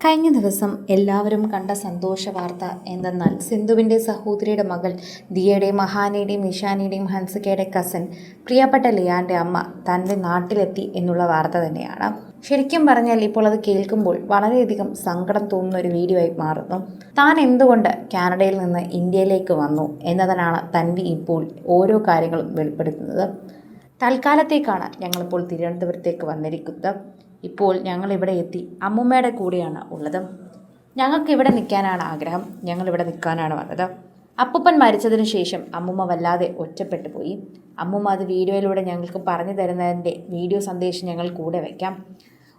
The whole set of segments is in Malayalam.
കഴിഞ്ഞ ദിവസം എല്ലാവരും കണ്ട സന്തോഷ വാർത്ത എന്തെന്നാൽ സിന്ധുവിൻ്റെ സഹോദരിയുടെ മകൾ ദിയയുടെയും മഹാനയുടെയും ഇഷാനിയുടെയും ഹൻസികയുടെ കസിൻ പ്രിയപ്പെട്ട ലിയാൻ്റെ അമ്മ തൻ്റെ നാട്ടിലെത്തി എന്നുള്ള വാർത്ത തന്നെയാണ്. ശരിക്കും പറഞ്ഞാൽ ഇപ്പോൾ അത് കേൾക്കുമ്പോൾ വളരെയധികം സങ്കടം തോന്നുന്ന ഒരു വീഡിയോ ആയി മാറുന്നു. താൻ എന്തുകൊണ്ട് കാനഡയിൽ നിന്ന് ഇന്ത്യയിലേക്ക് വന്നു എന്നതിനാണ് തൻവി ഇപ്പോൾ ഓരോ കാര്യങ്ങളും വെളിപ്പെടുത്തുന്നത്. തൽക്കാലത്തേക്കാണ് ഞങ്ങളിപ്പോൾ തിരുവനന്തപുരത്തേക്ക് വന്നിരിക്കുന്നത്. ഇപ്പോൾ ഞങ്ങളിവിടെ എത്തി അമ്മുമ്മയുടെ കൂടെയാണ് ഉള്ളത്. ഞങ്ങൾക്കിവിടെ നിൽക്കാനാണ് ആഗ്രഹം, ഞങ്ങളിവിടെ നിൽക്കാനാണ് വന്നത്. അപ്പൂപ്പൻ മരിച്ചതിന് ശേഷം അമ്മുമ്മ വല്ലാതെ ഒറ്റപ്പെട്ടു പോയി. അമ്മുമ്മ അത് വീഡിയോയിലൂടെ ഞങ്ങൾക്ക് പറഞ്ഞു തരുന്നതിൻ്റെ വീഡിയോ സന്ദേശം ഞങ്ങൾ കൂടെ വയ്ക്കാം.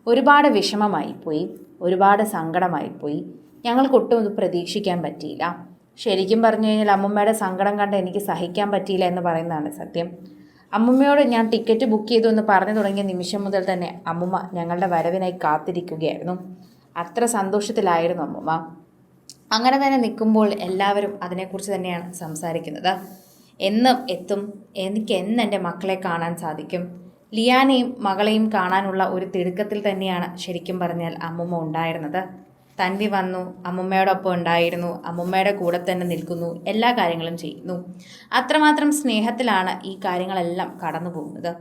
ഒരുപാട് വിഷമമായി പോയി, ഒരുപാട് സങ്കടമായി പോയി. ഞങ്ങൾക്കൊട്ടും ഇത് പ്രതീക്ഷിക്കാൻ പറ്റിയില്ല. ശരിക്കും പറഞ്ഞു കഴിഞ്ഞാൽ അമ്മുമ്മയുടെ സങ്കടം കണ്ട് എനിക്ക് സഹിക്കാൻ പറ്റിയില്ല എന്ന് പറയുന്നതാണ് സത്യം. അമ്മുമ്മയോട് ഞാൻ ടിക്കറ്റ് ബുക്ക് ചെയ്തു എന്ന് പറഞ്ഞു തുടങ്ങിയ നിമിഷം മുതൽ തന്നെ അമ്മുമ്മ ഞങ്ങളുടെ വരവിനായി കാത്തിരിക്കുകയായിരുന്നു. അത്ര സന്തോഷത്തിലായിരുന്നു അമ്മുമ്മ. അങ്ങനെ തന്നെ നിൽക്കുമ്പോൾ എല്ലാവരും അതിനെക്കുറിച്ച് തന്നെയാണ് സംസാരിക്കുന്നത്. എന്നും എത്തും, എനിക്ക് എന്ന് എൻ്റെ മക്കളെ കാണാൻ സാധിക്കും. ലിയാനെയും മകളെയും കാണാനുള്ള ഒരു തിടുക്കത്തിൽ തന്നെയാണ് ശരിക്കും പറഞ്ഞാൽ അമ്മുമ്മ ഉണ്ടായിരുന്നത്. തൻവി വന്നു, അമ്മുമ്മയോടൊപ്പം ഉണ്ടായിരുന്നു, അമ്മുമ്മയുടെ കൂടെ തന്നെ നിൽക്കുന്നു, എല്ലാ കാര്യങ്ങളും ചെയ്യുന്നു. അത്രമാത്രം സ്നേഹത്തിലാണ് ഈ കാര്യങ്ങളെല്ലാം കടന്നു പോകുന്നത്.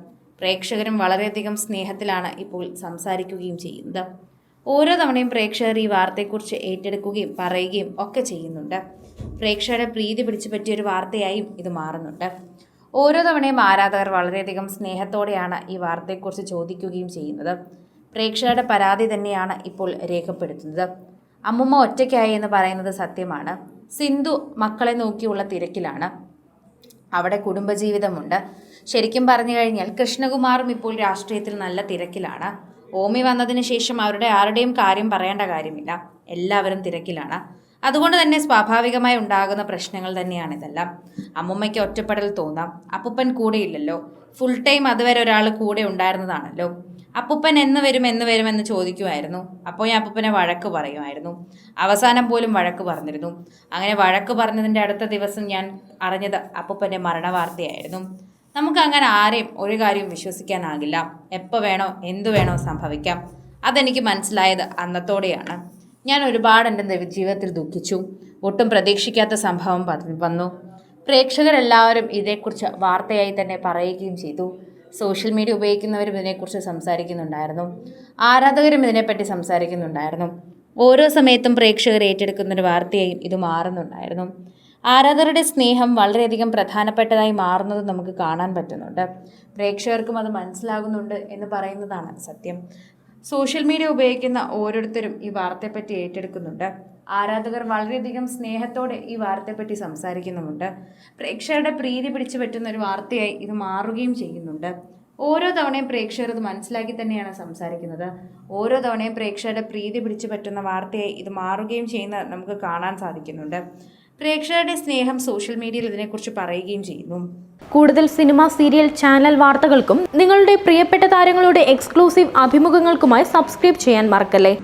പ്രേക്ഷകരും വളരെയധികം സ്നേഹത്തിലാണ് ഇപ്പോൾ സംസാരിക്കുകയും ചെയ്യുന്നത്. ഓരോ തവണയും പ്രേക്ഷകർ ഈ വാർത്തയെക്കുറിച്ച് ഏറ്റെടുക്കുകയും പറയുകയും ഒക്കെ ചെയ്യുന്നുണ്ട്. പ്രേക്ഷകരുടെ പ്രീതി പിടിച്ചു പറ്റിയൊരു വാർത്തയായും ഇത് മാറുന്നുണ്ട്. ഓരോ തവണയും ആരാധകർ വളരെയധികം സ്നേഹത്തോടെയാണ് ഈ വാർത്തയെക്കുറിച്ച് ചോദിക്കുകയും ചെയ്യുന്നത്. പ്രേക്ഷകരുടെ പരാതി തന്നെയാണ് ഇപ്പോൾ രേഖപ്പെടുത്തുന്നത്. അമ്മുമ്മ ഒറ്റയ്ക്കായി എന്ന് പറയുന്നത് സത്യമാണ്. സിന്ധു മക്കളെ നോക്കിയുള്ള തിരക്കിലാണ്. അവിടെ കുടുംബജീവിതമുണ്ട്. ശരിക്കും പറഞ്ഞു കഴിഞ്ഞാൽ കൃഷ്ണകുമാറും ഇപ്പോൾ രാഷ്ട്രീയത്തിൽ നല്ല തിരക്കിലാണ്. ഓമി വന്നതിന് ശേഷം അവരുടെ ആരുടെയും കാര്യം പറയേണ്ട കാര്യമില്ല, എല്ലാവരും തിരക്കിലാണ്. അതുകൊണ്ട് തന്നെ സ്വാഭാവികമായി ഉണ്ടാകുന്ന പ്രശ്നങ്ങൾ തന്നെയാണ് ഇതെല്ലാം. അമ്മുമ്മയ്ക്ക് ഒറ്റപ്പെടൽ തോന്നാം. അപ്പൂപ്പൻ കൂടെയില്ലല്ലോ, ഫുൾ ടൈം അതുവരെ ഒരാൾ കൂടെ ഉണ്ടായിരുന്നതാണല്ലോ. അപ്പൂപ്പൻ എന്ന് വരുമെന്ന് ചോദിക്കുമായിരുന്നു. അപ്പോൾ ഞാൻ അപ്പൂപ്പനെ വഴക്ക് പറയുമായിരുന്നു. അവസാനം പോലും വഴക്ക് പറഞ്ഞിരുന്നു. അങ്ങനെ വഴക്ക് പറഞ്ഞതിൻ്റെ അടുത്ത ദിവസം ഞാൻ അറിഞ്ഞത് അപ്പൂപ്പൻ്റെ മരണവാർത്തയായിരുന്നു. നമുക്കങ്ങനെ ആരെയും ഒരു കാര്യവും വിശ്വസിക്കാനാകില്ല. എപ്പോൾ വേണോ എന്തു വേണോ സംഭവിക്കാം. അതെനിക്ക് മനസ്സിലായത് അന്നത്തോടെയാണ്. ഞാൻ ഒരുപാട് എൻ്റെ ജീവിതത്തിൽ ദുഃഖിച്ചു. ഒട്ടും പ്രതീക്ഷിക്കാത്ത സംഭവം വന്നു. പ്രേക്ഷകരെല്ലാവരും ഇതേക്കുറിച്ച് വാർത്തയായി തന്നെ പറയുകയും ചെയ്തു. സോഷ്യൽ മീഡിയ ഉപയോഗിക്കുന്നവരും ഇതിനെക്കുറിച്ച് സംസാരിക്കുന്നുണ്ടായിരുന്നു. ആരാധകരും ഇതിനെപ്പറ്റി സംസാരിക്കുന്നുണ്ടായിരുന്നു. ഓരോ സമയത്തും പ്രേക്ഷകർ ഏറ്റെടുക്കുന്നൊരു വാർത്തയായും ഇത് മാറുന്നുണ്ടായിരുന്നു. ആരാധകരുടെ സ്നേഹം വളരെയധികം പ്രധാനപ്പെട്ടതായി മാറുന്നത് നമുക്ക് കാണാൻ പറ്റുന്നുണ്ട്. പ്രേക്ഷകർക്കും അത് മനസ്സിലാകുന്നുണ്ട് എന്ന് പറയുന്നതാണ് സത്യം. സോഷ്യൽ മീഡിയ ഉപയോഗിക്കുന്ന ഓരോരുത്തരും ഈ വാർത്തയെപ്പറ്റി ഏറ്റെടുക്കുന്നുണ്ട്. ആരാധകർ വളരെയധികം സ്നേഹത്തോടെ ഈ വാർത്തയെപ്പറ്റി സംസാരിക്കുന്നുമുണ്ട്. പ്രേക്ഷകരുടെ പ്രീതി പിടിച്ചു പറ്റുന്ന ഒരു വാർത്തയായി ഇത് മാറുകയും ചെയ്യുന്നുണ്ട്. ഓരോ തവണയും പ്രേക്ഷകർ ഇത് മനസ്സിലാക്കി തന്നെയാണ് സംസാരിക്കുന്നത്. ഓരോ തവണയും പ്രേക്ഷകരുടെ പ്രീതി പിടിച്ചു പറ്റുന്ന വാർത്തയായി ഇത് മാറുകയും ചെയ്യുന്നത് നമുക്ക് കാണാൻ സാധിക്കുന്നുണ്ട്. പ്രേക്ഷകരുടെ സ്നേഹം സോഷ്യൽ മീഡിയയിൽ ഇതിനെക്കുറിച്ച് പറയുകയും ചെയ്യുന്നു. കൂടുതൽ സിനിമ, സീരിയൽ, ചാനൽ വാർത്തകൾക്കും നിങ്ങളുടെ പ്രിയപ്പെട്ട താരങ്ങളുടെ എക്സ്ക്ലൂസീവ് അഭിമുഖങ്ങൾക്കുമായി സബ്സ്ക്രൈബ് ചെയ്യാൻ മറക്കല്ലേ.